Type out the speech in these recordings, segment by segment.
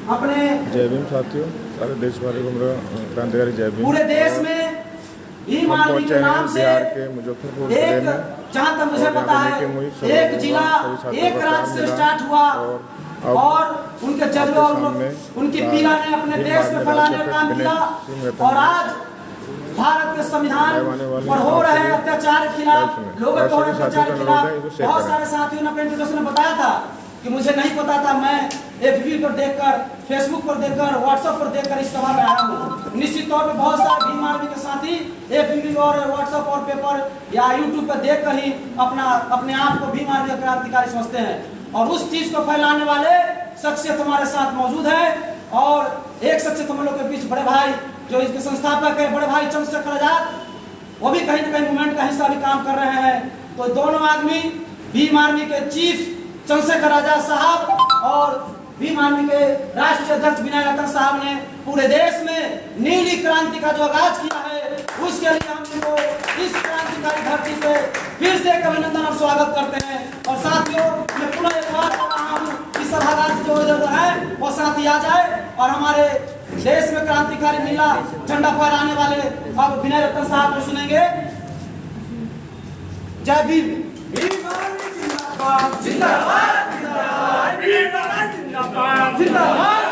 अपने जय भीम साथियों, सारे देश वाले को मेरा क्रांतिकारी जय भीम। पूरे देश में भीम आर्मी के नाम से बिहार के मुजफ्फरपुर जिले में, जहाँ तक मुझे पता है एक जिला एक राज्य से स्टार्ट हुआ और उनके जज्बे और उनकी पीड़ा ने अपने देश में फैलाने का काम किया। और आज भारत के संविधान पर हो रहे अत्याचार के खिलाफ, लोगों पर अत्याचार के खिलाफ बहुत सारे साथियों ने अपने इंट्रोडक्शन में बताया था कि मुझे नहीं पता था, मैं एफबी पर देखकर, फेसबुक पर देखकर, व्हाट्सएप पर देखकर इस सभा में आया हूँ। निश्चित तौर पर बहुत सारे भीम आर्मी के साथी एफबी और व्हाट्सएप और पेपर या यूट्यूब पर देखकर ही अपने आप को भीम आर्मी का क्रांतिकारी समझते हैं। और उस चीज को फैलाने वाले शख्सियत हमारे साथ मौजूद है। और एक शख्सियत हम लोग के बीच बड़े भाई जो इसके संस्थापक है, बड़े भाई चंद्रशेखर आजाद, वो भी कहीं न कहीं मूवमेंट का हिस्सा भी काम कर रहे हैं। तो दोनों आदमी भीम आर्मी के चीफ चंद्रशेखर आजाद साहब और भीम आर्मी के राष्ट्रीय अध्यक्ष विनय रतन साहब ने पूरे देश में नीली क्रांति का जो आगाज किया है, उसके लिए हम लोग इस क्रांतिकारी धरती पे फिर से एक अभिनंदन और स्वागत करते हैं। और साथियों, मैं पुनः एक बार कह रहा हूँ कि सभागार जो इधर है वो साथी आ जाए और हमारे देश में क्रांतिकारी नीला झंडा फहराने वाले अब विनय रतन साहब को सुनेंगे। जय भीम। जिंदाबाद जिंदाबाद जिंदाबाद जिंदाबाद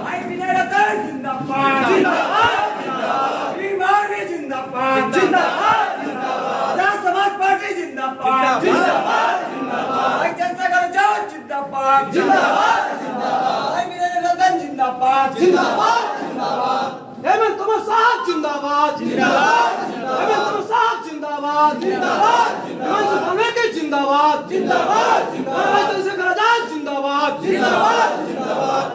भाई विनय रतन जिंदाबाद जिंदाबाद जिंदाबाद भीम आर्मी जिंदाबाद जिंदाबाद जिंदाबाद राष्ट्र समाज पार्टी जिंदाबाद जिंदाबाद जिंदाबाद भाई चंद्रशेखर आजाद जिंदाबाद जिंदाबाद जिंदाबाद भाई विनय रतन जिंदाबाद जिंदाबाद जिंदाबाद हेमंत कमल साहब जिंदाबाद जिंदाबाद हेमंत कमल साहब जिंदाबाद जिंदाबाद हेमंत कमल जिंदाबाद जिंदाबाद जिंदाबाद चंद्रशेखर आजाद जिंदाबाद जिंदाबाद जिंदाबाद।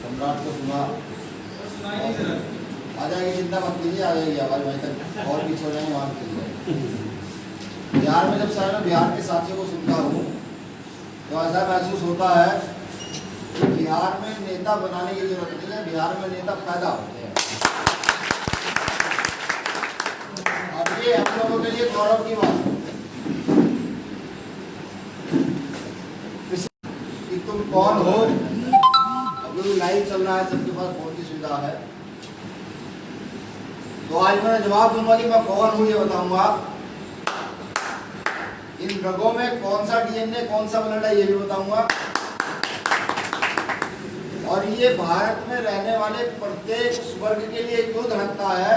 सम्राट को सुना आ जाएगी, चिंता मत कीजिए, आ जाएगी आवाज वहीं तक और पीछे हो जाएंगे वहाँ के। बिहार में जब सारे बिहार के साथियों को सुनता हूँ तो ऐसा महसूस होता है कि बिहार में नेता बनाने की जरूरत नहीं है, बिहार में नेता पैदा होते हैं। अब ये हम लोगों के लिए गौरव की बात है कि तुम कौन हो। अभी लाइव चल रहा है, सबके पास फोन की सुविधा है, तो आज मैं जवाब दूंगा कि मैं कौन हूँ, ये बताऊंगा। इन रगों में कौन सा डीएनए, कौन सा ब्लड है, ये भी बताऊंगा। और ये भारत में रहने वाले प्रत्येक वर्ग के लिए क्यों धड़कता है,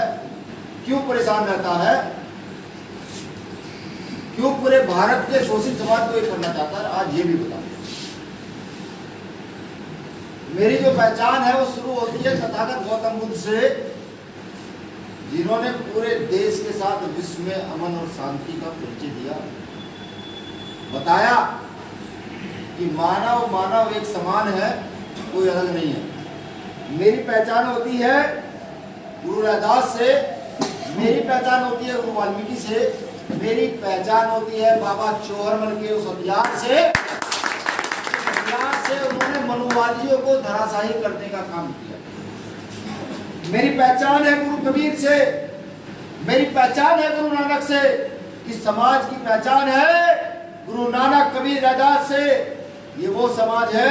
क्यों परेशान रहता है, क्यों पूरे भारत के शोषित समाज को ये करना चाहता है, आज ये भी बताऊंगा। मेरी जो पहचान है वो शुरू होती है तथागत गौतम बुद्ध से, जिन्होंने पूरे देश के साथ विश्व में अमन और शांति का परिचय दिया, बताया कि मानव मानव एक समान है, कोई अलग नहीं है। मेरी पहचान होती है गुरु रैदास से, मेरी पहचान होती है गुरु वाल्मीकि से, मेरी पहचान होती है बाबा चौहरमल के उस अभियान से उन्होंने मनुवादियों को धराशायी करने का काम किया। मेरी पहचान है गुरु कबीर से, मेरी पहचान है गुरु नानक से, इस समाज की पहचान है गुरु नानक कबीर रैदास से। ये वो समाज है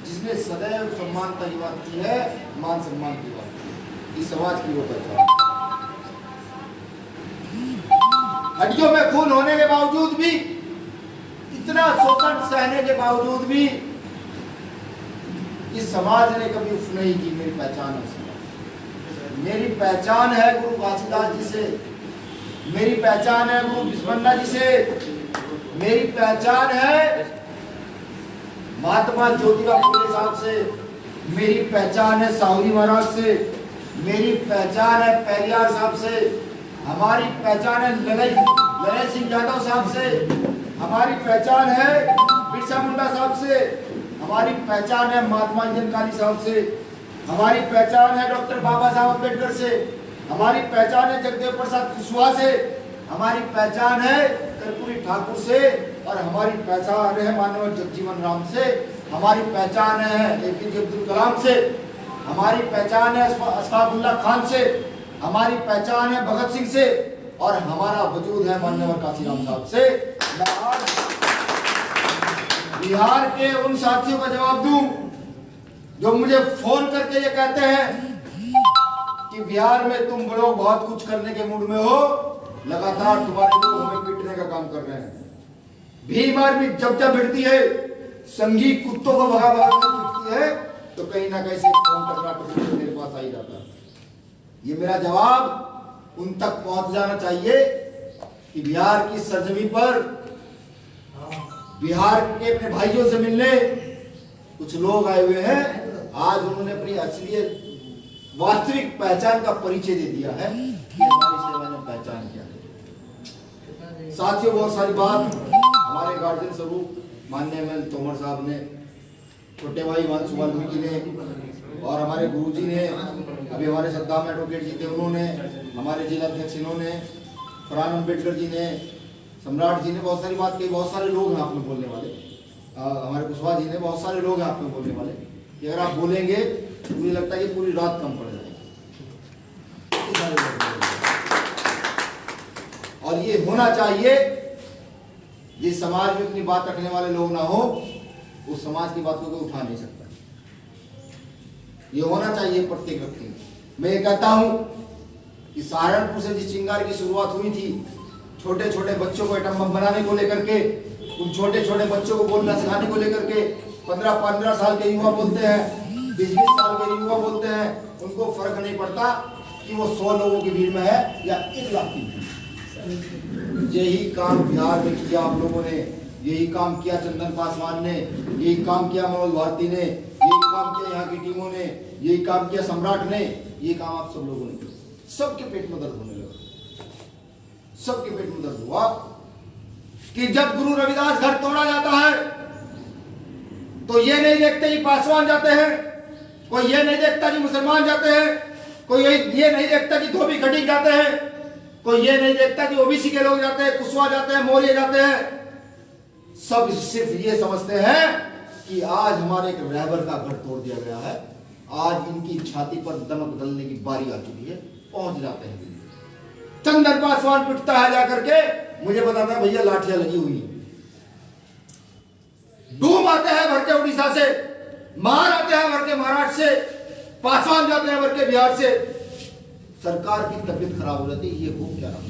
जिसने सदैव सम्मानता की बात की है, मान सम्मान की बात की। इस समाज की वो पहचान, हड्डियों में खून होने के बावजूद भी, इतना शोषण सहने के बावजूद भी इस समाज ने कभी उफ नहीं की। मेरी पहचान है, मेरी पहचान है गुरु घासीदास जी से, मेरी पहचान है गुरु बिस्मन्ना जी से, मेरी पहचान है महात्मा ज्योतिबा फुले साहब से, मेरी पहचान है साहुजी महाराज से, मेरी पहचान है पेरियार साहब से, हमारी पहचान है लड़ाई सिंह यादव साहब से, हमारी पहचान है बिरसा मुंडा साहब से, हमारी पहचान है महात्मा काली साहब से, हमारी पहचान है डॉक्टर बाबा साहब अम्बेडकर से, हमारी पहचान है जगदेव प्रसाद कुशवाहा से, हमारी पहचान है कर्पूरी ठाकुर से, और हमारी पहचान है माननीय जगजीवन राम से, हमारी पहचान है एपीजे अब्दुल कलाम से, हमारी पहचान है अशफाक उल्लाह खान से, हमारी पहचान है भगत सिंह से, और हमारा वजूद है माननीय काशीराम साहब से। मैं आज बिहार के उन साथियों का जवाब दूं जो मुझे फोन करके ये कहते हैं कि बिहार में तुम लोग बहुत कुछ करने के मूड में हो, लगातार तुम्हारे लोग हमें पीटने का काम कर रहे हैं। भीम आर्मी जब जब भिड़ती है, संघी कुत्तों को भगा भगा पीटती है, तो कहीं ना कहीं से फोन टकरा कर मेरे पास आ ही जाता है। ये मेरा जवाब उन तक पहुंच जाना चाहिए कि बिहार की सरजमी पर बिहार के अपने भाइयों से मिलने कुछ लोग आए हुए हैं। आज उन्होंने अपनी असलियत वास्तविक पहचान का परिचय दे दिया है कि हमारी सेवा ने पहचान किया है। साथियों, बहुत सारी बात हमारे गार्जियन स्वरूप माननीय एमएल तोमर साहब ने, छोटे भाई हिमांशु वाल्मीकि ने और हमारे गुरुजी ने, अभी हमारे सद्दाम एडवोकेट जी थे उन्होंने, हमारे जिला अध्यक्ष इन्होंने, फरहान अम्बेडकर जी ने, सम्राट जी ने बहुत सारी बात कही। बहुत सारे लोग हैं आप में बोलने वाले, हमारे कुशवाहा जी ने, बहुत सारे लोग हैं आप में बोलने वाले कि अगर आप बोलेंगे तो मुझे लगता है कि पूरी रात कम पड़ जाएगी। और ये होना चाहिए, जिस समाज में अपनी बात रखने वाले लोग ना हो, उस समाज की बात को कोई उठा नहीं सकता। ये होना चाहिए प्रत्येक व्यक्ति में। मैं ये कहता हूं कि सहारनपुर से जिस चिंगारी की शुरुआत हुई थी, छोटे छोटे बच्चों को एटम बम बनाने को लेकर के, उन छोटे छोटे बच्चों को बोलना सिखाने को लेकर के 15-15 साल के युवा बोलते हैं, 20-20 साल के युवा बोलते हैं, उनको फर्क नहीं पड़ता कि वो 100 लोगों की भीड़ में है या 1 लाख की भीड़। यही काम बिहार में किया आप लोगों ने, यही काम किया चंदन पासवान ने, यही काम किया मनोज भारती ने, यही काम किया यहाँ की टीमों ने, यही काम किया सम्राट ने, ये काम आप सब लोगों ने किया। सबके पेट में दर्द होने लगा, सबके पेट में दर्द हुआ कि जब गुरु रविदास घर तोड़ा जाता है तो ये नहीं देखते कि पासवान जाते हैं, कोई ये नहीं देखता कि मुसलमान जाते हैं, कोई ये नहीं देखता कि धोबी खटीक जाते हैं, कोई ये नहीं देखता कि ओबीसी के लोग जाते हैं, कुशवाहा जाते हैं, मौर्य जाते हैं। सब सिर्फ ये समझते हैं कि आज हमारे एक रहबर का घर तोड़ दिया गया है, आज इनकी छाती पर दमक डलने की बारी आ चुकी है, पहुंच जाते हैं। चंदन पासवान पिटता है जाकर के, मुझे बताता है भैया लाठियां लगी हुई है। डूम आते हैं भर के उड़ीसा से, मार आते हैं भर के महाराष्ट्र से, पासवान जाते हैं भर के बिहार से। सरकार की तबीयत खराब हो जाती है, ये हो क्या रहा।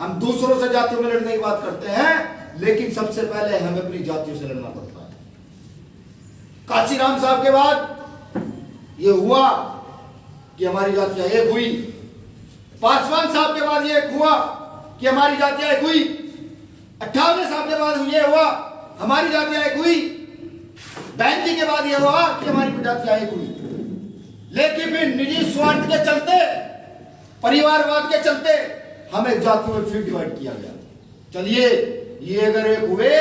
हम दूसरों से जातियों में लड़ने की बात करते हैं, लेकिन सबसे पहले हमें अपनी जातियों से लड़ना पड़ता है। काशीराम साहब के बाद ये हुआ कि हमारी जातियां एक हुई, पासवान साहब के बाद ये हुआ कि हमारी जातियां एक हुई, 58 साहब के बाद ये हुआ हमारी जातियां एक हुई, बैंजी के बाद ये हुआ कि हमारी जातियां एक हुई। लेकिन फिर निजी स्वार्थ के चलते, परिवारवाद के चलते हमें जातियों में फिर डिवाइड किया गया। चलिए, ये अगर एक हुए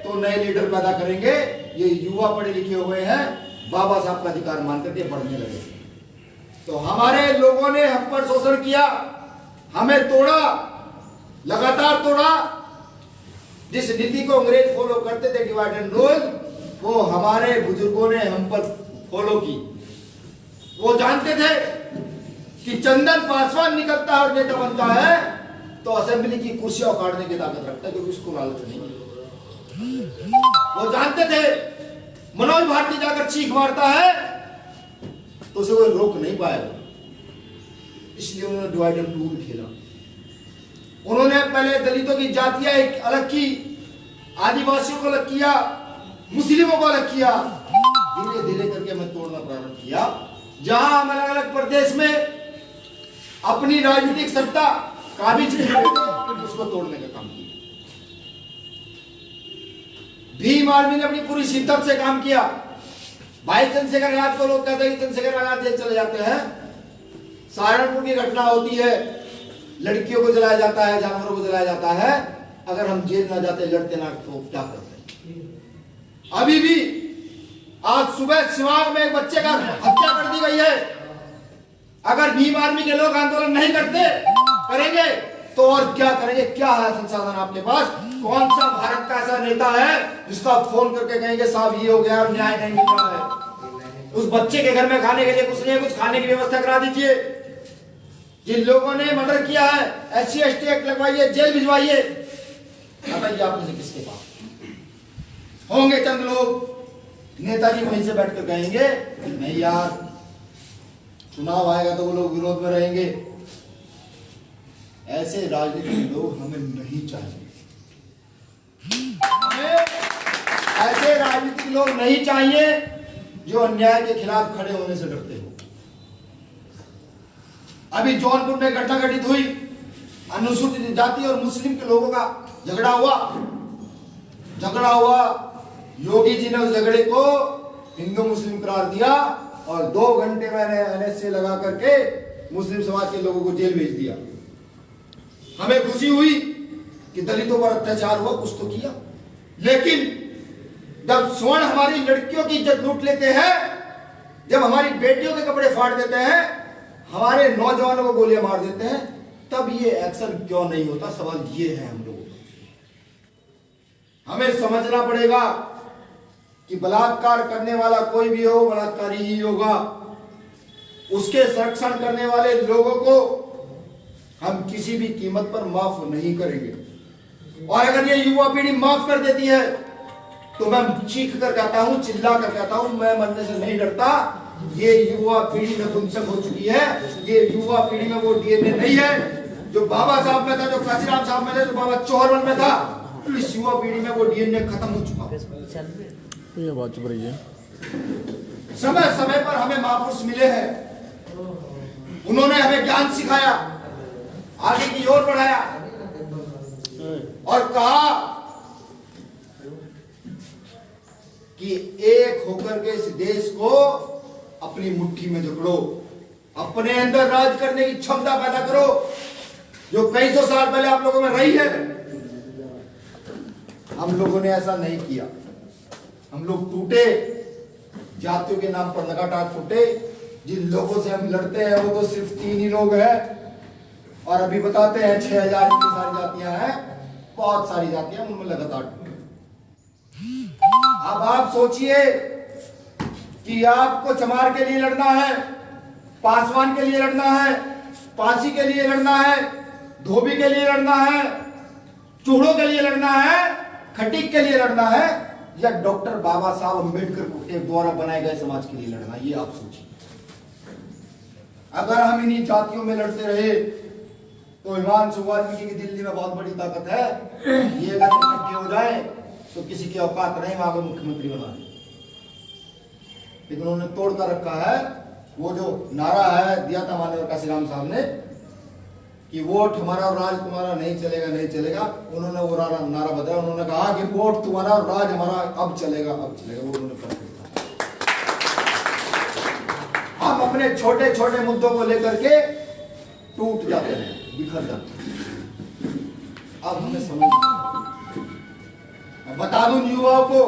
तो नए लीडर पैदा करेंगे। ये युवा पढ़े लिखे हुए हैं, बाबा साहब का अधिकार मानते थे, बढ़ने लगे। तो हमारे लोगों ने हम पर शोषण किया, हमें तोड़ा, लगातार तोड़ा। जिस नीति को अंग्रेज फॉलो करते थे, डिवाइड एंड रूल, वो हमारे बुजुर्गों ने हम पर फॉलो की। वो जानते थे कि चंदन पासवान निकलता है और नेता बनता है तो असेंबली की कुर्सियां उखाड़ने की ताकत रखता है, क्योंकि उसको लालच नहीं। वो जानते थे मनोज भारती जाकर चीख मारता है तो उसे कोई रोक नहीं पाएगा, इसलिए उन्होंने डिवाइड एंड रूल खेला। उन्होंने पहले दलितों की जातियां एक अलग की, आदिवासियों को अलग किया, मुस्लिमों को अलग किया। धीरे धीरे करके मैं तोड़ना प्रारंभ किया। जहां हम अलग अलग प्रदेश में अपनी राजनीतिक सत्ता काबिज कर उसको तोड़ने का काम किया। भीम आर्मी ने अपनी पूरी शिद्दत से काम किया। भाई चंद्रशेखर आजाद को लोग कहते हैं कि चंद्रशेखर आजाद जेल चले जाते हैं। सहारनपुर की घटना होती है, लड़कियों को जलाया जाता है, जानवरों को जलाया जाता है। अगर हम जेल ना जाते, लड़ते ना, तो क्या करते? अभी भी आज सुबह सिवान में एक बच्चे का हत्या कर दी गई है। अगर भीम आर्मी के लोग आंदोलन नहीं करेंगे तो और क्या करेंगे? क्या है संसाधन आपके पास? कौन सा भारत का ऐसा नेता है जिसका आप फोन करके कहेंगे साहब ये हो गया और न्याय नहीं मिल रहा है? उस बच्चे के घर में खाने के लिए कुछ नहीं है, कुछ खाने की व्यवस्था करा दीजिए। जिन लोगों ने मर्डर किया है, SC/ST एक्ट लगवाइए, जेल भिजवाइए। बताइए आप में से किसके पास होंगे चंद लोग, नेताजी वहीं से बैठकर कहेंगे नहीं यार, चुनाव आएगा तो वो लोग विरोध में रहेंगे। ऐसे राजनीतिक लोग हमें नहीं चाहिए, हमें ऐसे राजनीतिक लोग नहीं चाहिए जो अन्याय के खिलाफ खड़े होने से डरते हो। अभी जौनपुर में घटना घटित हुई, अनुसूचित जाति और मुस्लिम के लोगों का झगड़ा हुआ। योगी जी ने उस झगड़े को हिंदू मुस्लिम करार दिया और 2 घंटे मैंने NSA लगा करके मुस्लिम समाज के लोगों को जेल भेज दिया। हमें खुशी हुई कि दलितों पर अत्याचार हुआ, कुछ तो किया। लेकिन जब स्वर्ण हमारी लड़कियों की इज्जत लूट लेते हैं, जब हमारी बेटियों के कपड़े फाड़ देते हैं, हमारे नौजवानों को गोलियां मार देते हैं, तब ये एक्शन क्यों नहीं होता? सवाल ये है हम लोगों का। हमें समझना पड़ेगा कि बलात्कार करने वाला कोई भी हो, बलात्कारी ही होगा। उसके संरक्षण करने वाले लोगों को हम किसी भी कीमत पर माफ नहीं करेंगे। और अगर ये युवा पीढ़ी माफ कर देती है तो मैं चीख कर कहता हूं, चिल्ला कर कहता हूं, मैं मरने से नहीं डरता। ये युवा पीढ़ी में गुमसुम हो चुकी है। ये युवा पीढ़ी में वो DNA नहीं है जो बाबा साहब में था, जो काशीराम साहब में था, जो बाबा चौहरमल में था। इस युवा पीढ़ी में वो DNA खत्म हो चुका। ये बात चुप रही है। समय समय पर हमें महापुरुष मिले हैं, उन्होंने हमें ज्ञान सिखाया, आगे की ओर बढ़ाया और कहा कि एक होकर के इस देश को अपनी मुट्ठी में जकड़ो, अपने अंदर राज करने की क्षमता पैदा करो, जो कई सौ साल पहले आप लोगों में रही है। हम लोगों ने ऐसा नहीं किया। हम लोग टूटे, जातियों के नाम पर लगातार टूटे। जिन लोगों से हम लड़ते हैं वो तो सिर्फ 3 ही लोग हैं, और अभी बताते हैं 6000 की सारी जातियां हैं, बहुत सारी जातियां, उनमें लगातार टूटे। अब आप सोचिए कि आपको चमार के लिए लड़ना है, पासवान के लिए लड़ना है, पासी के लिए लड़ना है, धोबी के लिए लड़ना है, चूड़ों के लिए लड़ना है, खटीक के लिए लड़ना है, या डॉक्टर बाबा साहब अम्बेडकर के द्वारा बनाए गए समाज के लिए लड़ना, ये आप सोचिए। अगर हम इन्हीं जातियों में लड़ते रहे तो हिमांशु वाल्मीकि की दिल्ली में बहुत बड़ी ताकत है, ये अगर इकट्ठे हो जाए तो किसी की औकात नहीं वहां को मुख्यमंत्री बनाने। लेकिन उन्होंने तोड़ कर रखा है। वो जो नारा है दिया था माननीय काशीराम साहब ने कि वोट हमारा और राज तुम्हारा नहीं चलेगा, नहीं चलेगा, उन्होंने वो नारा बदला। उन्होंने कहा कि वोट तुम्हारा और राज हमारा अब चलेगा, अब चलेगा। वो उन्होंने कर दिया। हम अपने छोटे छोटे मुद्दों को लेकर के टूट जाते हैं, बिखर जाते हैं। अब हमें समझ, बता दूं युवाओं को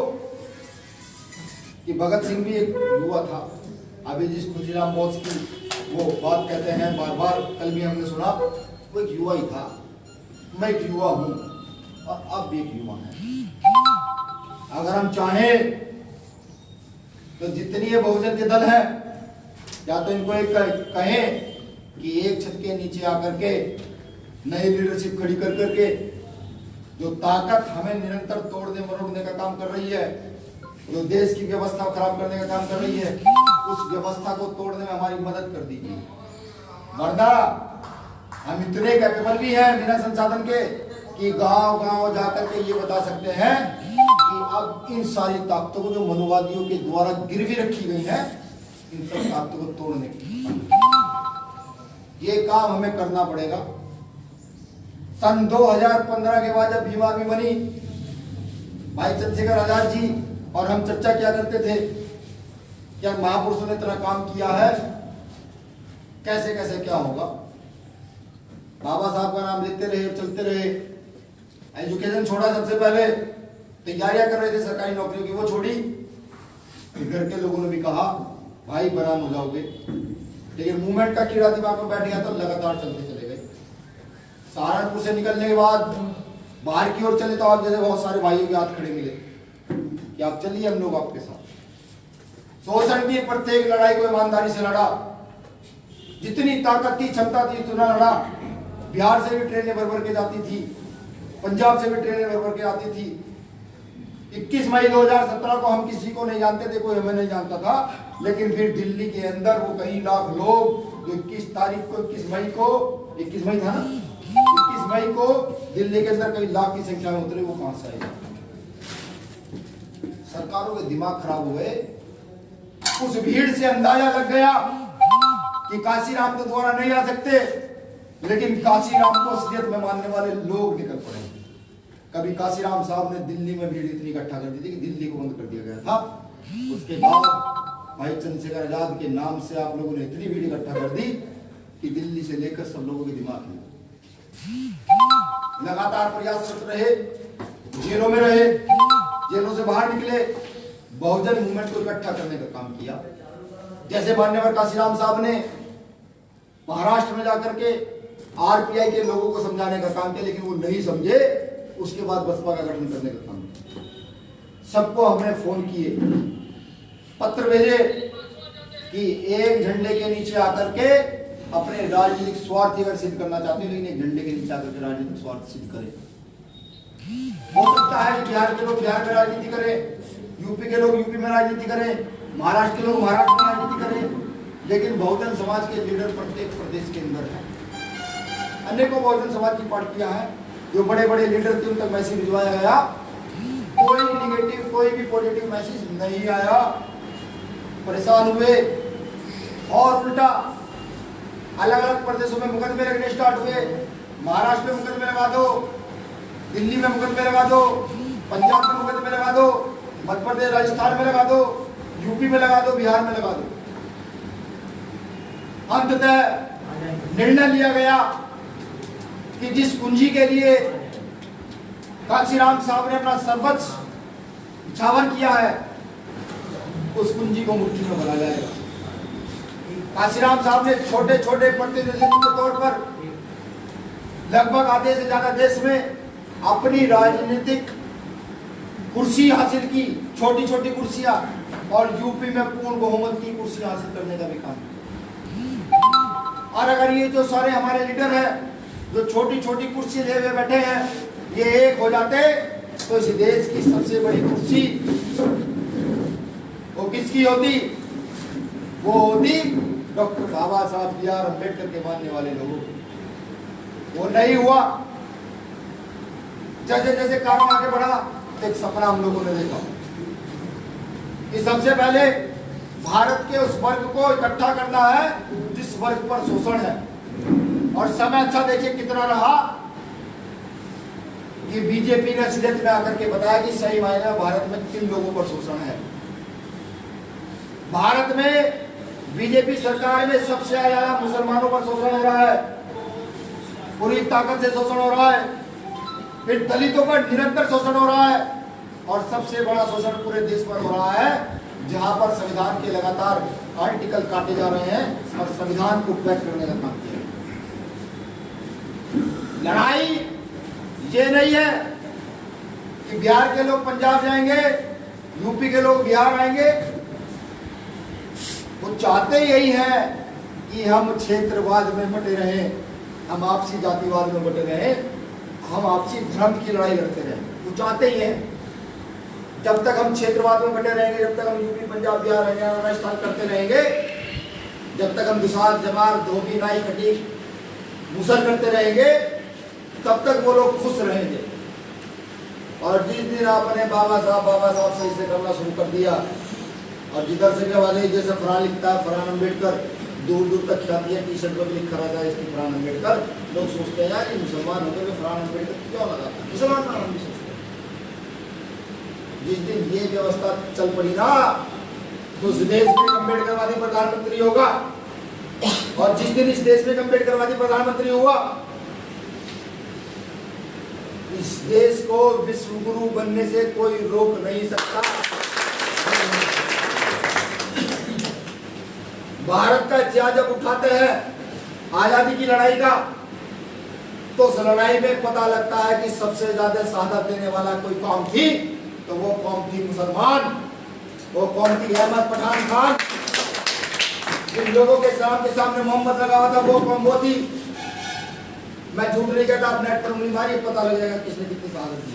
कि भगत सिंह भी एक युवा था। अभी जिस खुशीराम बोस की वो बात कहते हैं बार बार, कल भी हमने सुना, वो एक युवा ही था। मैं एक युवा हूं और अब भी एक युवा है। अगर हम चाहें तो जितनी ये बहुजन के दल है, या तो इनको एक कहें कि एक छत के नीचे आकर के नई लीडरशिप खड़ी कर करके जो ताकत हमें निरंतर तोड़ने मरोड़ने का काम कर रही है, जो देश की व्यवस्था खराब करने का काम कर रही है, उस व्यवस्था को तोड़ने में हमारी मदद कर दीजिए। वरना हम इतने कैपेबल भी हैं बिना संसाधन के कि गांव-गांव जाकर के ये बता सकते हैं कि अब इन सारी ताकतों को जो मनुवादियों के द्वारा गिरवी रखी गई है, इन सब ताकतों को तोड़ने की ये काम हमें करना पड़ेगा। सन 2015 के बाद जब भीम आर्मी बनी, भाई चंद्रशेखर आजाद जी और हम चर्चा किया करते थे क्या महापुरुषों ने इतना काम किया है, कैसे कैसे क्या होगा। बाबा साहब का नाम लेते रहे, चलते रहे। एजुकेशन छोड़ा, सबसे पहले तैयारियां कर रहे थे सरकारी नौकरियों की, वो छोड़ी। घर के लोगों ने भी कहा भाई बरान हो जाओगे, लेकिन मूवमेंट का कीड़ा दिमाग में बैठ गया तो लगातार चलते चले गए। सहारनपुर से निकलने के बाद बाहर की ओर चले तो आप जैसे बहुत सारे भाइयों के हाथ खड़े मिले कि आप चलिए, हम लोग आपके साथ। शोषण की प्रत्येक लड़ाई को ईमानदारी से लड़ा। जितनी ताकत थी, क्षमता थी, उतना लड़ा। बिहार से भी ट्रेनें भर भर के जाती थी, पंजाब से भी ट्रेनें भर भर के आती थी। 21 मई 2017 को हम किसी को नहीं जानते थे, कोई हमें नहीं जानता था, लेकिन फिर दिल्ली के अंदर वो कई लाख लोग जो 21 मई था ना, 21 मई को दिल्ली के अंदर कई लाख की संख्या में उतरे, वो कहां से आए? सरकारों के दिमाग खराब हुए। उस भीड़ से अंदाजा लग गया कि काशीराम तो दोबारा नहीं आ सकते, लेकिन काशीराम को असलियत में मानने वाले लोग निकल पड़े। कभी काशीराम साहब ने दिल्ली में भीड़ इतनी इकट्ठा कर दी थी कि दिल्ली को बंद कर दिया गया था। उसके बाद भाई चंद्रशेखर आजाद के नाम से आप लोगों ने इतनी भीड़ इकट्ठा कर दी कि दिल्ली से लेकर सब लोगों के दिमाग में लगातार प्रयासरत रहे, जेलों में रहे, जेलों से बाहर निकले, बहुजन मूवमेंट को इकट्ठा करने का काम किया। जैसे मान्यवर काशीराम साहब ने महाराष्ट्र में जाकर के आरपीआई के लोगों को समझाने का काम किया, लेकिन वो नहीं समझे। उसके बाद बसपा का गठन करने का काम किया। सबको हमने फोन किए, पत्र भेजे कि एक झंडे के नीचे आकर के अपने राजनीतिक स्वार्थ अगर सिद्ध करना चाहते हो, लेकिन एक झंडे के नीचे आकर के राजनीतिक स्वार्थ सिद्ध करें। हो सकता है कि बिहार के लोग बिहार में राजनीति करें, यूपी के लोग यूपी में राजनीति करें, महाराष्ट्र के लोग महाराष्ट्र में राजनीति करें, लेकिन बहुजन समाज के लीडर प्रत्येक प्रदेश के अंदर है। अनेकों बहुजन समाज की पार्टियां हैं, जो बड़े बड़े लीडर थे उन तक मैसेज भिजवाया गया, कोई निगेटिव कोई भी पॉजिटिव मैसेज नहीं आया। परेशान हुए और उल्टा अलग अलग प्रदेशों में मुकदमे लगने स्टार्ट हुए। महाराष्ट्र में मुकदमे लगा दो, दिल्ली में मुकदमे लगा दो, पंजाब में मुकदमे लगा दो, मध्य प्रदेश राजस्थान में लगा दो, यूपी में लगा दो, बिहार में लगा दो। अंततः निर्णय लिया गया कि जिस कुंजी के लिए काशीराम साहब ने अपना सर्वोच्च न्यौछावर किया है, उस कुंजी को मुट्ठी में भरा जाएगा। काशीराम साहब ने छोटे छोटे प्रतिनिधित्व के तौर पर लगभग आधे से ज्यादा देश में अपनी राजनीतिक कुर्सी हासिल की, छोटी छोटी कुर्सियां, और यूपी में पूर्ण बहुमत की कुर्सियां हासिल करने का भी काम किया। और अगर ये जो सारे हमारे लीडर हैं जो छोटी छोटी कुर्सी ले हुए बैठे हैं, ये एक हो जाते तो इस देश की सबसे बड़ी कुर्सी वो किसकी होती? वो होती डॉक्टर बाबा साहब B.R. अम्बेडकर के मानने वाले लोगों की। वो नहीं हुआ। जैसे जैसे काम आगे बढ़ा, एक सपना हम लोगों ने देखा कि सबसे पहले भारत के उस वर्ग को इकट्ठा करना है जिस वर्ग पर शोषण है। और समय अच्छा देखिए कितना रहा कि बीजेपी ने असलियत में आकर के बताया कि सही मायने में भारत में किन लोगों पर शोषण है। भारत में बीजेपी सरकार में सबसे ज्यादा मुसलमानों पर शोषण हो रहा है, पूरी ताकत से शोषण हो रहा है। फिर दलितों पर निरंतर शोषण हो रहा है, और सबसे बड़ा शोषण पूरे देश पर हो रहा है, जहां पर संविधान के लगातार आर्टिकल काटे जा रहे हैं और संविधान को पैक करने का काम किया। लड़ाई ये नहीं है कि बिहार के लोग पंजाब जाएंगे, यूपी के लोग बिहार आएंगे। वो चाहते यही है कि हम क्षेत्रवाद में बटे रहे, हम आपसी जातिवाद में बटे रहे, हम आपसी धर्म की लड़ाई लड़ते रहे। वो चाहते ही हैं। जब तक हम क्षेत्रवाद में बटे रहेंगे, जब तक हम यूपी पंजाब बिहार हरियाणा राजस्थान करते रहेंगे, जब तक हम दुसाध जमार धोबी नाई खटीक मुसल करते रहेंगे, तब तक वो लोग खुश रहेंगे। और जिस दिन आपने बाबा साहब सही से करना शुरू कर दिया, और जिधर से वाले जैसे फरहान लिखता है, फरहान अम्बेडकर दूर दूर तक ख्याति है, टी शर्ट पर लिखा रहता है इसकी फरहान अम्बेडकर। लोग सोचते हैं यार ये मुसलमान होकर के फरहान अम्बेडकर क्यों लगाता है, मुसलमान नाम भी सोचते हैं। जिस दिन ये व्यवस्था चल पड़ी ना, तो उस देश में अम्बेडकरवादी प्रधानमंत्री होगा, और जिस दिन इस देश में अम्बेडकरवादी प्रधानमंत्री हुआ, इस देश को विश्व गुरु बनने से कोई रोक नहीं सकता। भारत का इतिहास जब उठाते हैं आजादी की लड़ाई का, तो उस लड़ाई में पता लगता है कि सबसे ज्यादा शहादत देने वाला कोई कौम थी, तो वो कौम थी मुसलमान, वो कौम थी अहमद पठान खान। जिन लोगों के सामने मोहम्मद लगा हुआ था वो कौन वो थी। मैं झूठ नहीं कहता, आप नेट पर उंगली मारिए पता लग जाएगा किसने कितनी शहादत दी।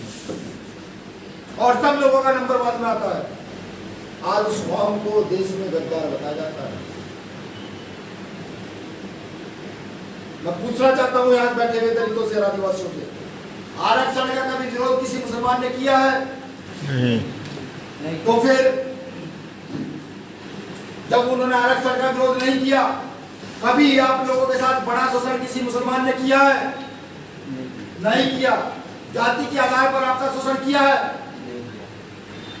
और सब लोगों का नंबर बाद में आता है। आज उस कौम को देश में गद्दार बताया जाता है। मैं पूछना चाहता हूं यहां बैठे हुए दलितों से, आदिवासियों से, आरक्षण का कभी विरोध किसी मुसलमान ने किया है? नहीं। तो फिर जब उन्होंने आरक्षण का विरोध नहीं किया, कभी आप लोगों के साथ बड़ा शोषण किसी मुसलमान ने किया है? नहीं किया। जाति के आधार पर आपका शोषण किया है?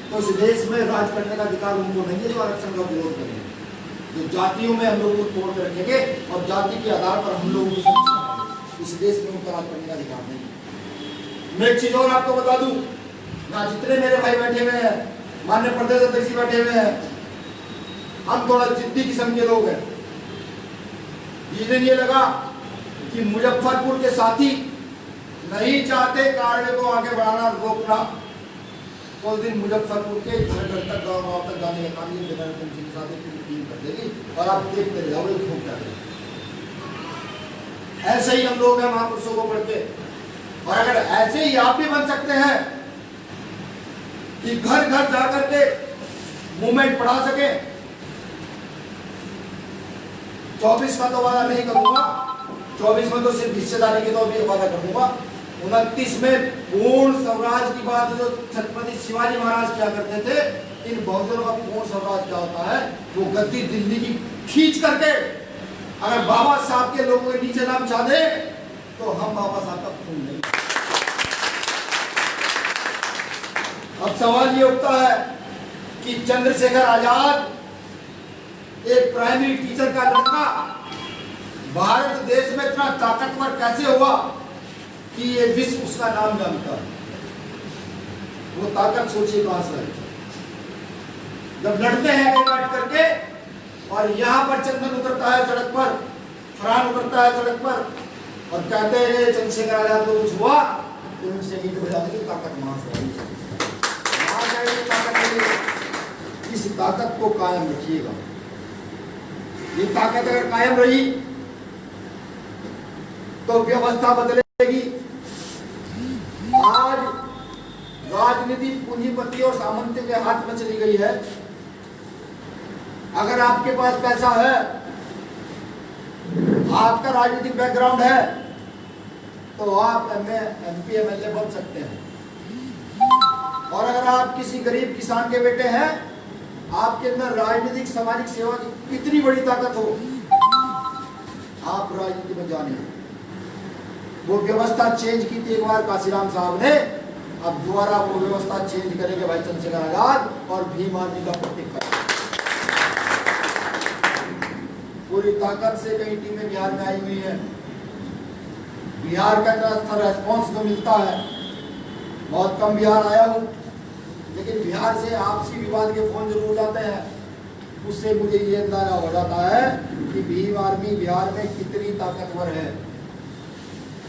तो इस देश में राज करने का अधिकार उनको नहीं है जो आरक्षण का विरोध करेंगे, जो जातियों में हम लोगों को तोड़ कर रखेंगे और जाति के आधार पर हम लोगों को इस देश में उनका राज करने का अधिकार नहीं है। मैं एक चीज और आपको बता दूं, ना जितने मेरे भाई बैठे हुए हैं, माननीय प्रदेश अध्यक्ष जी बैठे हुए हैं, हम थोड़ा जिद्दी किस्म के लोग हैं। जिस दिन ये लगा कि मुजफ्फरपुर के साथी नहीं चाहते कार्य को आगे बढ़ाना, रोकना, तो उस दिन मुजफ्फरपुर के घर घर तक, गाँव तक जाने का काम ये टीम कर देगी और आप देखते रह जाओगे खूब कर देंगे। ऐसे ही हम लोग हैं महापुरुषों को पढ़ के। और अगर ऐसे ही आप भी बन सकते हैं कि घर घर जाकर के मूवमेंट पढ़ा सके, 24 का तो वादा नहीं करूंगा, 24 में तो सिर्फ हिस्सेदारी के तौर पर वादा करूंगा। 29 में पूर्ण स्वराज की बात जो छत्रपति शिवाजी महाराज क्या करते थे, इन बहुजनों का पूर्ण स्वराज क्या होता है, वो गद्दी दिल्ली की खींच करके अगर बाबा साहब के लोगों के नीचे नाम चाह दे तो हम बाबा साहब का खून नहीं। अब सवाल ये उठता है कि चंद्रशेखर आजाद एक प्राइमरी टीचर का लड़का भारत देश में इतना ताकतवर कैसे हुआ कि ये विश्व उसका नाम जानता है? वो ताकत सोचिए कहां से है। जब लड़ते हैं कई बात करके और यहां पर चंदन उतरता है सड़क पर, फरहान उतरता है सड़क पर और कहते हैं चंद्रशेखर आजाद को कुछ हुआ, तो उनसे ईट बजाने की ताकत वहां से आई। इस ताकत को कायम रखिएगा। ये ताकत अगर कायम रही तो व्यवस्था बदलेगी। आज राजनीति पूंजीपति और सामंत के हाथ में चली गई है। अगर आपके पास पैसा है, आपका राजनीतिक बैकग्राउंड है, तो आप एमपी एमएलए बन सकते हैं। और अगर आप किसी गरीब किसान के बेटे हैं, आपके अंदर राजनीतिक सामाजिक सेवा की कितनी बड़ी ताकत हो, आप राजनीति में जाने। वो व्यवस्था चेंज की थी एक बार काशीराम साहब ने, अब दोबारा वो व्यवस्था चेंज करेंगे भाई चंद्रशेखर आजाद और भीम आर्मी का प्रतीक करेंगे। पूरी ताकत से कई टीमें बिहार में आई हुई है। बिहार का रेस्पॉन्स तो मिलता है, बहुत कम बिहार आया हूँ, लेकिन बिहार से आपसी विवाद के फोन जरूर जाते हैं। उससे मुझे ये अंदाजा हो जाता है कि भीम आर्मी बिहार में कितनी ताकतवर है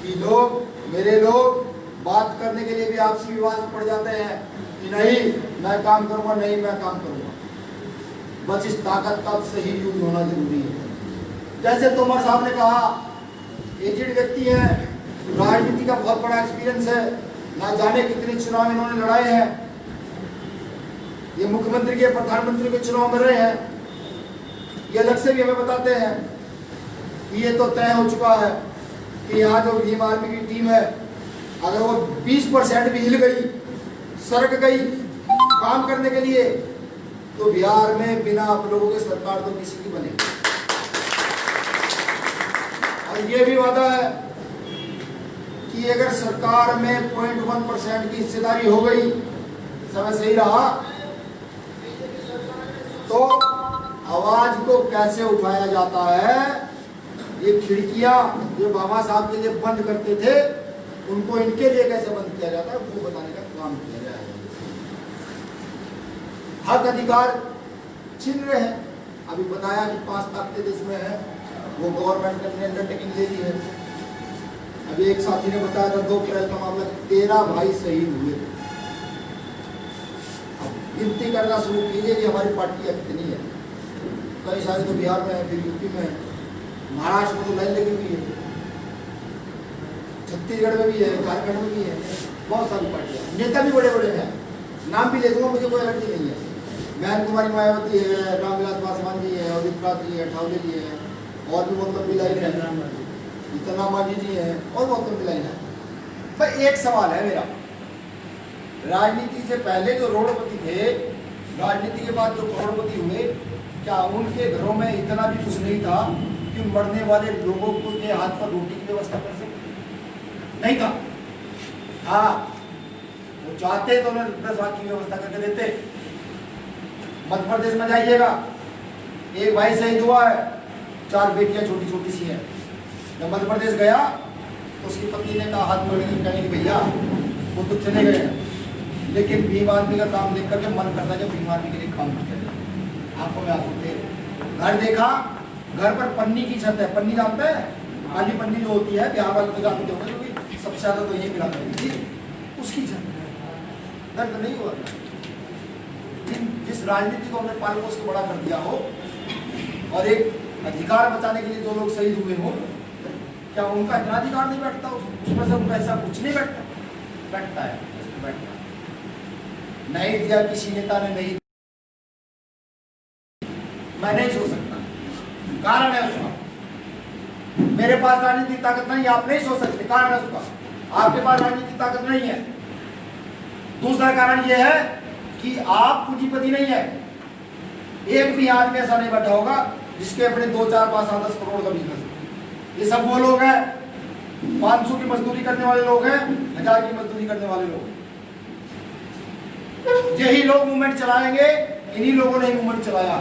कि लोग, मेरे लोग बात करने के लिए भी आपसी विवाद में पड़ जाते हैं कि नहीं मैं काम करूंगा, नहीं मैं काम करूंगा। बस इस ताकत का सही यूज होना जरूरी है। जैसे तोमर साहब ने कहा, एजेड व्यक्ति है, राजनीति का बहुत बड़ा एक्सपीरियंस है, ना जाने कितने चुनाव इन्होंने लड़ाए हैं। ये मुख्यमंत्री के, प्रधानमंत्री के चुनाव में रहे हैं। ये अलग से भी हमें बताते हैं कि ये तो तय हो चुका है कि यहाँ जो भीम आर्मी की टीम है, अगर वो 20% भी हिल गई, सरक गई काम करने के लिए, तो बिहार में बिना आप लोगों के सरकार तो किसी की बनेगी। और ये भी वादा है कि अगर सरकार में 0.1% की हिस्सेदारी हो गई, समय सही रहा, तो आवाज को कैसे उठाया जाता है, ये खिड़कियां जो बाबा साहब के लिए बंद करते थे, उनको इनके लिए कैसे बंद किया जाता है, वो बताने का काम किया जाएगा। हक अधिकार छीन रहे हैं। अभी बताया कि 5 ताकतें देश में है, वो गवर्नमेंट ने अंडरटेकिंग ले ली है। अभी एक साथी ने बताया था 2 अप्रैल का मामला, 13 भाई शहीद हुए। अब गिनती करना शुरू कीजिए कि हमारी पार्टियां कितनी है। कई सारे तो बिहार में है, फिर यूपी में है, महाराष्ट्र में तो लाइन लगी हुई है, छत्तीसगढ़ में भी है, झारखंड में भी है, बहुत सारी पार्टियां, नेता भी बड़े बड़े हैं, नाम भी ले दूंगा, मुझे कोई एलर्जी नहीं है। बहन कुमारी मायावती है, रामविलास पासवान जी है, उदित नाथ जी है, ठावले जी है, और भी बहुत लंबी लाइन है, जीतन राम मांझी जी है, और बहुत लंबी लाइन है। भाई एक सवाल है मेरा, राजनीति से पहले जो करोड़पति थे, राजनीति के बाद जो करोड़पति हुए, क्या उनके घरों में इतना भी कुछ नहीं था कि मरने वाले लोगों को के हाथ पर रोटी की व्यवस्था कर सके? नहीं था। हाँ, वो चाहते तो उन्हें 10 लाख की व्यवस्था करके देते। मध्य प्रदेश में जाइएगा, एक भाई शहीद हुआ है, 4 बेटियां छोटी छोटी सी हैं। जब मध्य प्रदेश गया तो उसकी पत्नी ने कहा, हाथ जोड़ने की, कहने की भैया वो तो चले गए, लेकिन भीम आदमी का काम देख करके मन करता है कि भीम आदमी के लिए काम करते हैं। आंखों में आंसू थे। घर देखा, घर पर पन्नी की छत है, पन्नी जानते हैं, काली पन्नी जो होती है, बिहार वाले तो जानते होंगे, क्योंकि सबसे ज्यादा तो यही मिला करती थी, उसकी छत। दर्द नहीं हुआ? जिस राजनीति को हमने पाल पोस के बड़ा कर दिया हो और एक अधिकार बचाने के लिए जो लोग शहीद हुए हो, क्या उनका इतना अधिकार नहीं बैठता? उसमें से उनका ऐसा कुछ नहीं बैठता? बैठता है, बैठता है। नहीं दिया किसी नेता ने, नहीं, मैं नहीं सोच सकता, कारण है उसका। मेरे पास राजनीतिक ताकत नहीं है, आप नहीं सोच सकते, कारण है उसका। आपके पास राजनीतिक ताकत नहीं है। दूसरा कारण यह है कि आप पूंजीपति नहीं है। एक भी आदमी ऐसा नहीं बैठा होगा जिसके अपने 2, 4, 5, 7, 10 करोड़ का बिजनेस है। ये सब वो लोग हैं, 500 की मजदूरी करने वाले लोग हैं, 1000 की मजदूरी करने वाले लोग। यही लोग मूवमेंट चलाएंगे, इन्हीं लोगों ने मूवमेंट चलाया।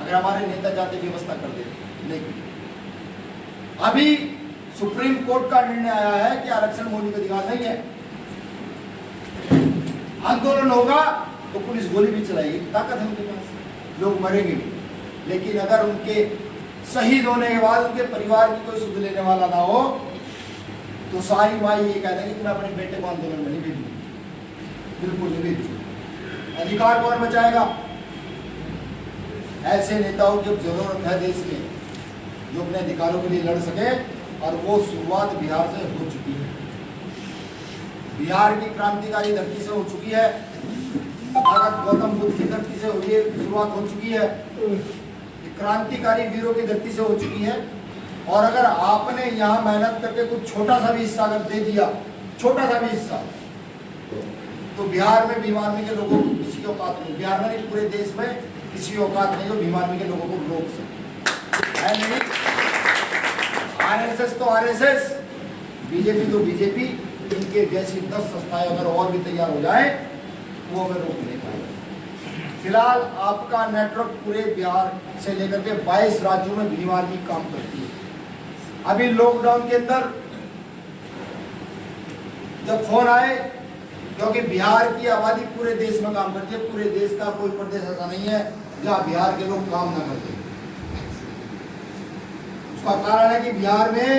अगर हमारे नेता जाते व्यवस्था कर देते, नहीं। अभी सुप्रीम कोर्ट का निर्णय आया है कि आरक्षण मौलिक अधिकार नहीं है। आंदोलन होगा तो पुलिस गोली भी चलाएगी, ताकत है उनके पास, लोग मरेंगे भी। लेकिन अगर उनके शहीद होने के बाद उनके परिवार की कोई सुध लेने वाला ना हो, तो सारी माई ये कह देंगे कि मैं अपने बेटे को आंदोलन में नहीं भेजूंगी, बिल्कुल नहीं भेजूंगी। अधिकार कौन बचाएगा? ऐसे नेताओं की जरूरत है देश में, जो अपने अधिकारों के लिए लड़ सके, और वो शुरुआत बिहार से हो चुकी है। बिहार की क्रांतिकारी धरती से हो चुकी है, तथागत गौतम बुद्ध की धरती से हुई शुरुआत हो चुकी है, क्रांतिकारी वीरों की धरती से हो चुकी है। और अगर आपने यहाँ मेहनत करके कुछ छोटा सा भी हिस्सा अगर दे दिया, छोटा सा भी हिस्सा, तो बिहार में भीम आर्मी के लोगों को किसी की औकात नहीं, बिहार में नहीं पूरे देश में किसी औकात नहीं जो भीम आर्मी के लोगों को रोक सके, है नहीं। आरएसएस तो आरएसएस, बीजेपी तो बीजेपी, इनके जैसी 10 संस्थाएं अगर और भी तैयार हो जाए वो हमें रोक नहीं पाएगा। फिलहाल आपका नेटवर्क पूरे बिहार से लेकर के 22 राज्यों में भीम आर्मी काम करती है। अभी लॉकडाउन के अंदर जब फोन आए, क्योंकि बिहार की आबादी पूरे देश में काम करती है, पूरे देश का कोई प्रदेश ऐसा नहीं है जहाँ बिहार के लोग काम ना करते। उसका कारण है कि बिहार में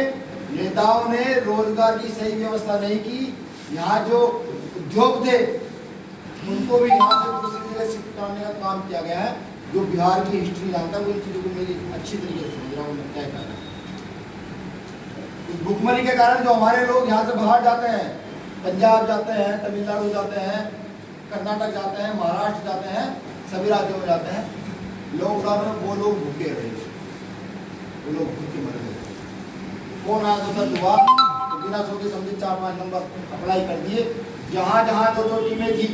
नेताओं ने रोजगार की सही व्यवस्था नहीं की। यहाँ जो उद्योग थे उनको भी यहाँ से दूसरी जगह शिफ्ट कराने का काम किया गया है। जो बिहार की हिस्ट्री जानता है वो इन चीजों को मेरी अच्छी तरीके से समझ रहा हूँ, मैं क्या कह रहा हूँ। भुखमरी के कारण जो हमारे लोग यहाँ से बाहर जाते हैं, पंजाब जाते हैं, तमिलनाडु जाते हैं, कर्नाटक जाते हैं, महाराष्ट्र जाते हैं, सभी राज्यों में जाते हैं, लॉकडाउन में वो लोग भूखे रहे, वो लोग भूखे मर गए। फोन आया तो सर हुआ तो बिना सोचे समझे 4-5 नंबर अप्लाई कर दिए। जहाँ जहाँ जो टीमें थी,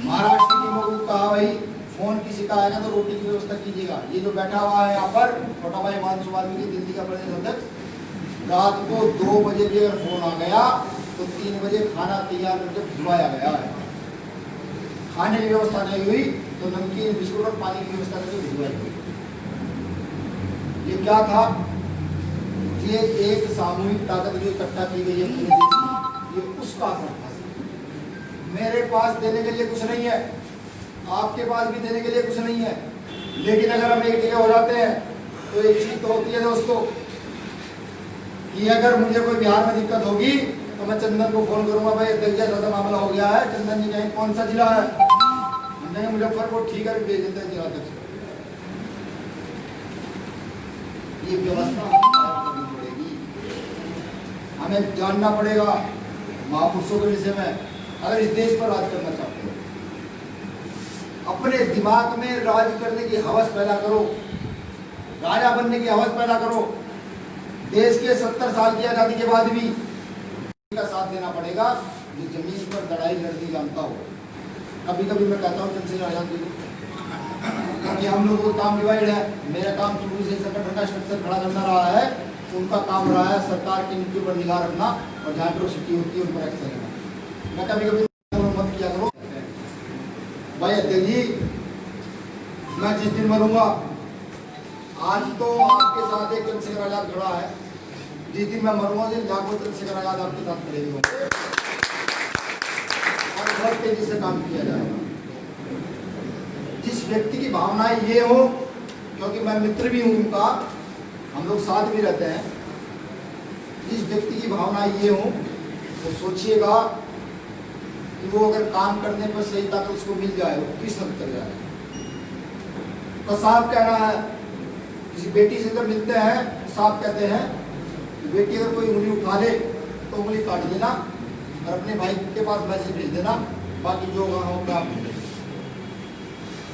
महाराष्ट्र की टीमों को कहा भाई फोन किसी का आएगा तो रोटी की व्यवस्था कीजिएगा। ये जो बैठा हुआ है यहाँ पर छोटा भाई हिमांशु वाल्मीकि, दिल्ली का प्रदेश अध्यक्ष, रात को 2 बजे भी अगर फोन आ गया तो 3 बजे खाना तैयार करके भिजवाया गया है। खाने की व्यवस्था नहीं हुई तो नमकीन, बिस्कुट और पानी की व्यवस्था करके भिजवाई गई। ये क्या था? ये एक सामूहिक ताकत जो इकट्ठा की गई है पूरे देश में, ये उसका असर था। मेरे पास देने के लिए कुछ नहीं है, आपके पास भी देने के लिए कुछ नहीं है, लेकिन अगर हम एक जगह हो जाते हैं तो एक चीज तो होती है दोस्तों कि अगर मुझे कोई बिहार में दिक्कत होगी तो मैं चंदन को फोन करूंगा, भाई अध्यक्ष ऐसा मामला हो गया है, चंदन जी कहें कौन सा जिला है, नहीं मुजफ्फरपुर ठीक है भेज देते हैं जिलाध्यक्ष। ये व्यवस्था करनी पड़ेगी, हमें जानना पड़ेगा महापुरुषों के विषय में। अगर इस देश पर राज करना चाहते हो, अपने दिमाग में राज करने की हवस पैदा करो, राजा बनने की हवस पैदा करो। देश के 70 साल की आजादी के बाद भी का साथ देना पड़ेगा जो जमीन पर लड़ाई लड़नी जानता हो। कभी कभी मैं कहता हूँ चंद्रशेखर आजाद जी को कि हम लोगों का काम डिवाइड है। मेरा काम शुरू से संगठन का स्ट्रक्चर खड़ा करना रहा है, उनका काम रहा है सरकार की नीतियों पर निगाह रखना और जहाँ एट्रोसिटी होती है उन पर एक्शन लेना। मैं कभी कभी मत किया करो भाई अध्यक्ष जी, मैं जिस दिन मरूंगा, आज तो आपके साथ एक चंद्रशेखर आजाद खड़ा है, जिस दिन मैं मरूंगा दिन लाखों चंद्रशेखर आजाद आपके साथ खड़े होंगे और बहुत तेजी से काम किया जाएगा। जिस व्यक्ति की भावनाएं ये हो, क्योंकि मैं मित्र भी हूं उनका, हम लोग साथ भी रहते हैं, जिस व्यक्ति की भावनाएं ये हो तो सोचिएगा कि वो अगर काम करने पर सही ताकत उसको मिल जाए वो किस हद तक जाए। तो साहब कहना है, किसी बेटी से जब मिलते हैं साहब कहते हैं बेटी अगर कोई उंगली उठा ले तो उंगली काट देना और अपने भाई के पास मैसेज भेज देना, बाकी जो होगा आप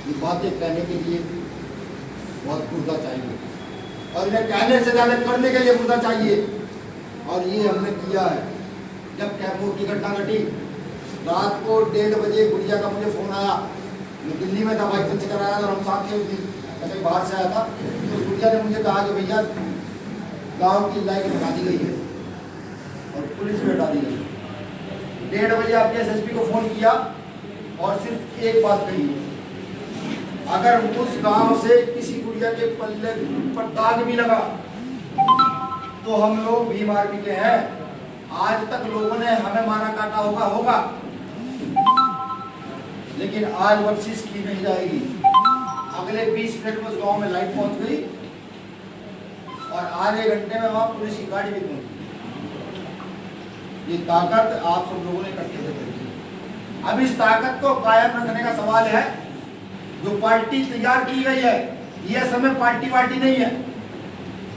ये बातें कहने के लिए बहुत गुर्दा चाहिए और इन्हें कहने से ज़्यादा करने के लिए गुर्दा चाहिए। और ये हमने किया है। जब कैमूर की घटना घटी, रात को 1:30 बजे गुड़िया का मुझे फ़ोन आया, मैं दिल्ली में था, बाइक से कराया था और हम साथ थे उस दिन, मैं बाहर से आया था। तो गुड़िया ने मुझे कहा कि भैया गांव की लाइट हटा दी गई है और पुलिस भी हटा दी गई। 1:30 बजे आपके एसएसपी को फ़ोन किया और सिर्फ एक बात कही, अगर उस गांव से किसी गुड़िया के पल्ले पर दाग भी लगा तो हम लोग भी मार पीटे हैं। आज तक लोगों ने हमें मारा काटा होगा, लेकिन आज बख्शिश की नहीं जाएगी। अगले 20 मिनट में उस गांव में लाइट पहुंच गई और आधे घंटे में वहां पुलिस की गाड़ी भी पहुंची। ये ताकत आप सब लोगों ने इकट्ठे करके की। अब इस ताकत को कायम रखने का सवाल है। जो पार्टी तैयार की गई है, ये समय पार्टी नहीं है,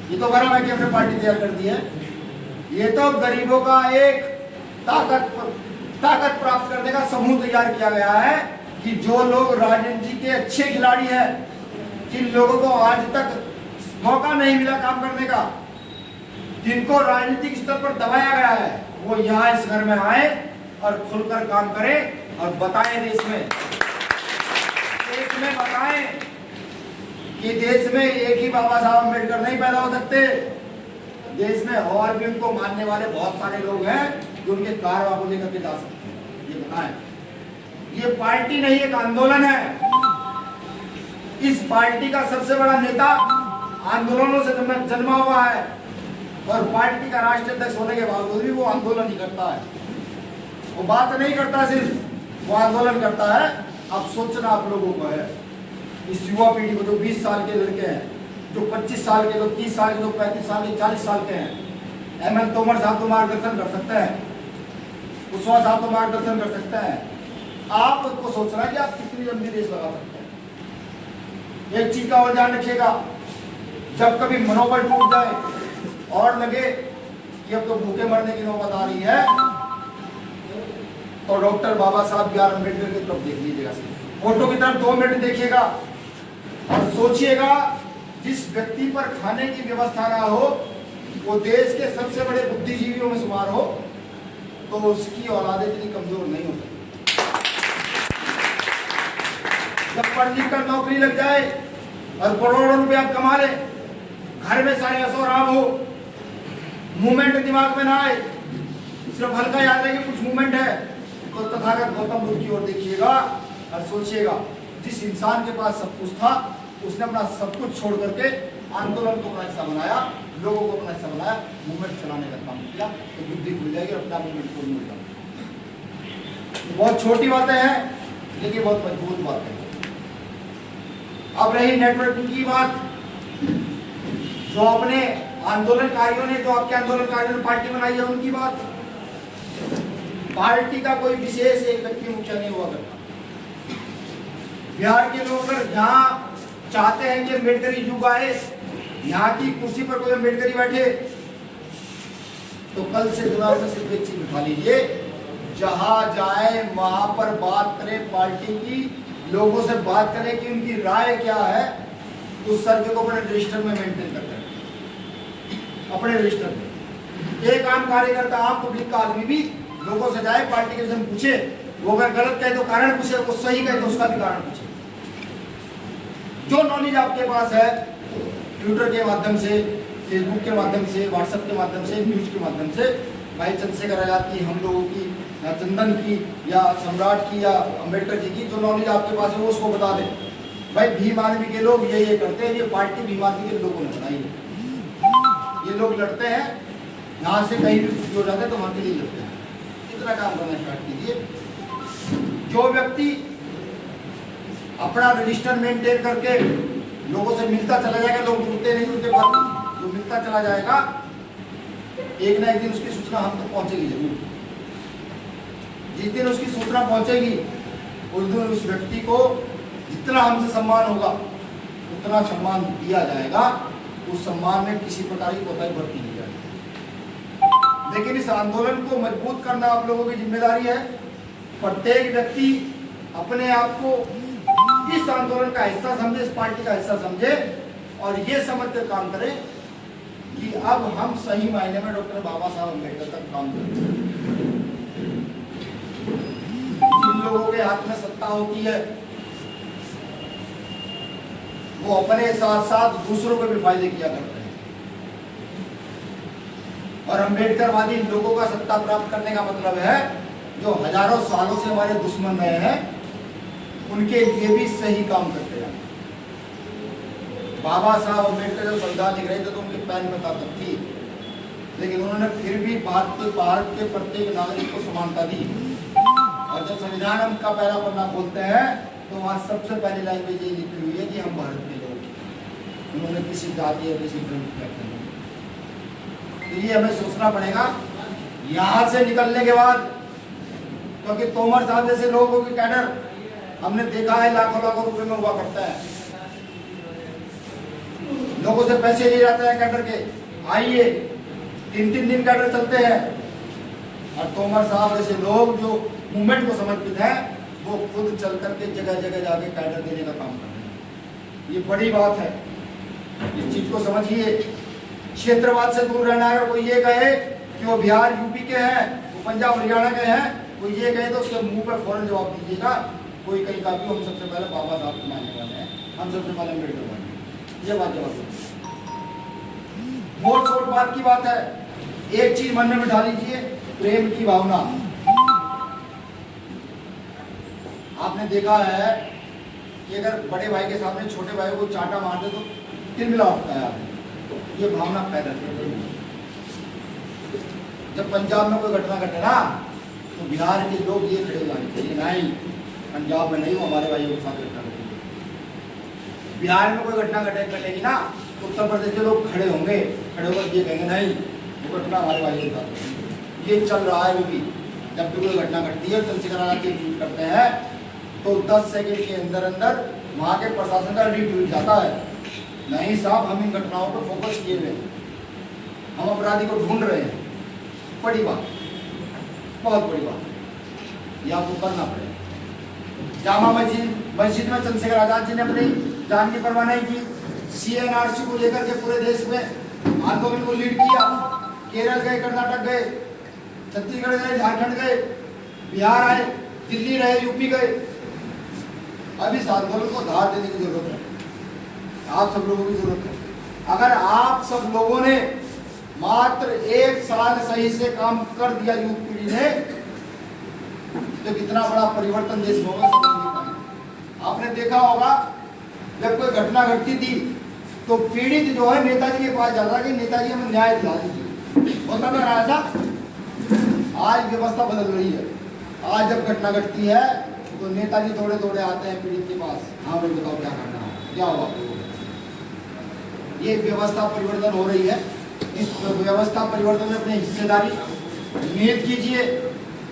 ये तो गरम है कि हमने पार्टी तैयार कर दी है। ये तो गरीबों का एक ताकत प्राप्त करने का समूह तैयार किया गया है कि जो लोग राजनीति के अच्छे खिलाड़ी हैं, जिन लोगों को आज तक मौका नहीं मिला काम करने का, जिनको राजनीतिक स्तर पर दबाया गया है, वो यहाँ इस घर में आए और खुलकर काम करें और बताएं देश में बताएं कि देश में एक ही बाबा साहब अम्बेडकर नहीं पैदा हो सकते। देश में और भी उनको मानने वाले बहुत सारे लोग हैं जो उनके कारवा को लेकर के जा सकते हैं। ये बताएं। ये पार्टी नहीं, एक आंदोलन है। इस पार्टी का सबसे बड़ा नेता आंदोलनों से जन्मा हुआ है और पार्टी का राष्ट्रीय अध्यक्ष होने के बावजूद भी वो आंदोलन ही करता है। वो बात नहीं करता, सिर्फ वो आंदोलन करता है। अब सोचना आप लोगों को है, इस युवा पीढ़ी को, जो 20 साल के लड़के हैं, जो 25 साल के, जो 30 साल के, जो 35 साल के, 40 साल के हैं। एमएल तोमर साहब तो मार्गदर्शन कर सकते हैं, कुशवाहा साहब तो मार्गदर्शन कर सकते हैं। आपको सोचना है कि आप कितनी लंबी रेस लगा सकते हैं। एक चीज का और ध्यान रखिएगा, जब कभी मनोबल टूट जाए और लगे कि अब तो भूखे मरने की नौबत आ रही है, तो डॉक्टर बाबा साहब बी आर अम्बेडकर की तरफ देख लीजिएगा, फोटो की तरफ 2 मिनट देखिएगा और सोचिएगा, जिस व्यक्ति पर खाने की व्यवस्था ना हो, वो देश के सबसे बड़े बुद्धिजीवियों में शुमार हो, तो उसकी औलाद इतनी कमजोर नहीं हो सकती। जब पढ़ लिख कर नौकरी लग जाए और करोड़ों रुपए आप कमा ले, घर में सारे ऐसो आराम हो, मूवमेंट दिमाग में ना आए, सिर्फ हल्का याद है कि कुछ मूवमेंट है, तो तथागत गौतम बुद्ध की ओर देखिएगा और सोचिएगा, जिस इंसान के पास सब कुछ था, उसने अपना सब कुछ छोड़ करके आंदोलन को अपना हिस्सा बनाया, लोगों को अपना हिस्सा बनाया, मूवमेंट चलाने का काम किया, तो बुद्धि खुल जाएगी और अपना मूवमेंट को मिल जाएगा। बहुत छोटी बातें हैं लेकिन बहुत मजबूत बातें हैं। अब रही नेटवर्किंग की बात, जो अपने आंदोलनकारियों ने, जो आपके आंदोलनकारियों ने पार्टी बनाई है, उनकी बात। पार्टी का कोई विशेष एक व्यक्ति मुखिया नहीं हुआ करता। बिहार के लोग अगर यहाँ चाहते हैं कि अम्बेडकरी युग आए, यहाँ की कुर्सी पर कोई अम्बेडकरी बैठे, तो कल से दिमाग में सिर्फ एक चीज उठा लीजिए, जहां जाए वहां पर बात करें पार्टी की, लोगों से बात करें कि उनकी राय क्या है, उस सर्वे को अपने रजिस्टर में मेंटेन करते हैं, अपने रजिस्टर में। एक आम कार्यकर्ता, आम पब्लिक का आदमी भी लोगों से जाए, पार्टी के विषय में पूछे, वो अगर गलत कहे तो कारण पूछे, वो सही कहे तो उसका भी कारण पूछे। जो नॉलेज आपके पास है ट्विटर के माध्यम से, फेसबुक के माध्यम से, व्हाट्सएप के माध्यम से, न्यूज के माध्यम से, भाई चंद्रशेखर आजाद की, हम लोगों की, या चंदन की, या सम्राट की, या अम्बेडकर जी की, जो नॉलेज आपके पास है वो उसको बता दें। भाई भीम आर्मी के लोग ये करते हैं, ये पार्टी भीम आर्मी के लोगों ने बनाई है। ये लोग लड़ते हैं, यहाँ से कहीं भी कुछ हो जाता है तो वहाँ के लिए लड़ते हैं। इतना काम करना स्टार्ट कीजिए। जो व्यक्ति अपना रजिस्टर मेंटेन करके लोगों से मिलता चला जाएगा, लोग जुड़ते नहीं उनके बाद, जो मिलता चला जाएगा, एक ना एक दिन उसकी सूचना हम तक पहुंचेगी जरूर। जिस दिन उसकी सूचना पहुंचेगी, उस दिन उस व्यक्ति को जितना हमसे सम्मान होगा उतना सम्मान दिया जाएगा। उस सम्मान में किसी प्रकार की कोताही बरती नहीं जाएगी। लेकिन इस आंदोलन को मजबूत करना आप लोगों की जिम्मेदारी है। प्रत्येक व्यक्ति अपने आप को इस आंदोलन का हिस्सा समझे, इस पार्टी का हिस्सा समझे, और ये समझ कर काम करें कि अब हम सही मायने में डॉक्टर बाबा साहब अम्बेडकर तक काम करें। जिन लोगों के हाथ में सत्ता होती है वो अपने साथ साथ दूसरों को भी फायदे किया करते हैं, और अम्बेडकरवादी लोगों का सत्ता प्राप्त करने का मतलब है जो हजारों सालों से हमारे दुश्मन रहे हैं, उनके लिए भी सही काम करते हैं। बाबा साहब अम्बेडकर जब संविधान लिख रहे थे तो उनके पैर में ताकत थी, लेकिन उन्होंने फिर भी भारत के प्रत्येक नागरिक को समानता दी। और जब संविधान हम का पहला पन्ना खोलते हैं तो वहाँ सबसे पहली लैंग्वेज ये लिखी हुई है कि हम भारत के लोग। उन्होंने किसी जाति या किसी धर्म की व्याख्या नहीं। तो ये हमें सोचना पड़ेगा यहाँ से निकलने के बाद, क्योंकि तोमर साहब जैसे लोगों की कैडर हमने देखा है लाखों लाखों रुपए में हुआ करता है, लोगों से पैसे लिए जाते हैं कैडर के, आइए 3-3 दिन कैडर चलते हैं। और तोमर साहब जैसे लोग जो मूवमेंट को समर्पित है वो खुद चल करके जगह जगह जाके कैडर देने का काम कर रहे हैं। ये बड़ी बात है, इस चीज को समझिए। क्षेत्रवाद से दूर रहना है। कोई ये कहे कि वो बिहार यूपी के हैं, वो पंजाब हरियाणा के हैं, कोई ये कहे तो उसके मुंह पर फौरन जवाब दीजिएगा। कोई कहीं का भी, हम सबसे पहले बाबा साहब को मानने वाले हैं, हम सबसे पहले अम्बेडकर वाले हैं। ये बात जवाब मोट छोट बात की बात है। एक चीज मन में बिठा लीजिए, प्रेम की भावना। आपने देखा है कि अगर बड़े भाई के सामने छोटे भाई को चांटा मार दे तो तिलमिला उठता है। ये भावना पैदा करती है। जब पंजाब में कोई घटना घटे ना तो बिहार के लोग ये खड़े जाने चाहिए, नहीं पंजाब में नहीं, वो हमारे भाइयों के साथ घटना घटेगी। बिहार में कोई घटना घटेगी ना तो उत्तर प्रदेश के लोग खड़े होंगे, खड़े होकर ये कहेंगे नहीं वो घटना हमारे भाइयों के साथ। ये चल रहा है। वो भी जब भी कोई घटना घटती है चंद्रशेखर आजाद की ट्वीट करते हैं तो 10 सेकंड के अंदर अंदर वहाँ के प्रशासन का रिट्वीट जाता है, नहीं साहब हम इन घटनाओं पर फोकस किए हुए, हम अपराधी को ढूंढ रहे हैं। बड़ी बात, बहुत बड़ी बात, ये आपको करना पड़ेगा। जामा मस्जिद में चंद्रशेखर आजाद जी ने अपनी जान की परवाह नहीं की। CNRC को लेकर के पूरे देश में आंदोलन को लीड किया। केरल गए, कर्नाटक गए, छत्तीसगढ़ गए, झारखंड गए, बिहार आए, दिल्ली रहे, यूपी गए। अब इस आंदोलन को धार देने की जरूरत है, आप सब लोगों की जरूरत है। अगर आप सब लोगों ने मात्र 1 साल सही से काम कर दिया युवा पीढ़ी ने, तो कितना बड़ा परिवर्तन देश में होगा। आपने देखा होगा जब कोई घटना घटती थी तो पीड़ित जो है नेताजी के पास जाता कि नेताजी हमें न्याय दिला दीजिए, होता था ऐसा। आज व्यवस्था बदल रही है। आज जब घटना घटती है तो नेताजी थोड़े थोड़े आते हैं पीड़ित के पास, हाँ भाई बताओ क्या करना है, क्या हुआ। ये व्यवस्था परिवर्तन हो रही है। इस व्यवस्था परिवर्तन में अपनी हिस्सेदारी निहित कीजिए,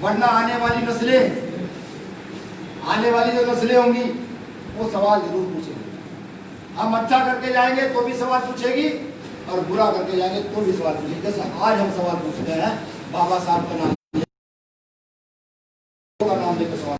वरना आने वाली जो नस्लें होंगी वो सवाल जरूर पूछेगी। हम अच्छा करके जाएंगे तो भी सवाल पूछेगी और बुरा करके जाएंगे तो भी सवाल पूछेगी। जैसे आज हम सवाल पूछते हैं बाबा साहब का नाम लेकर सवाल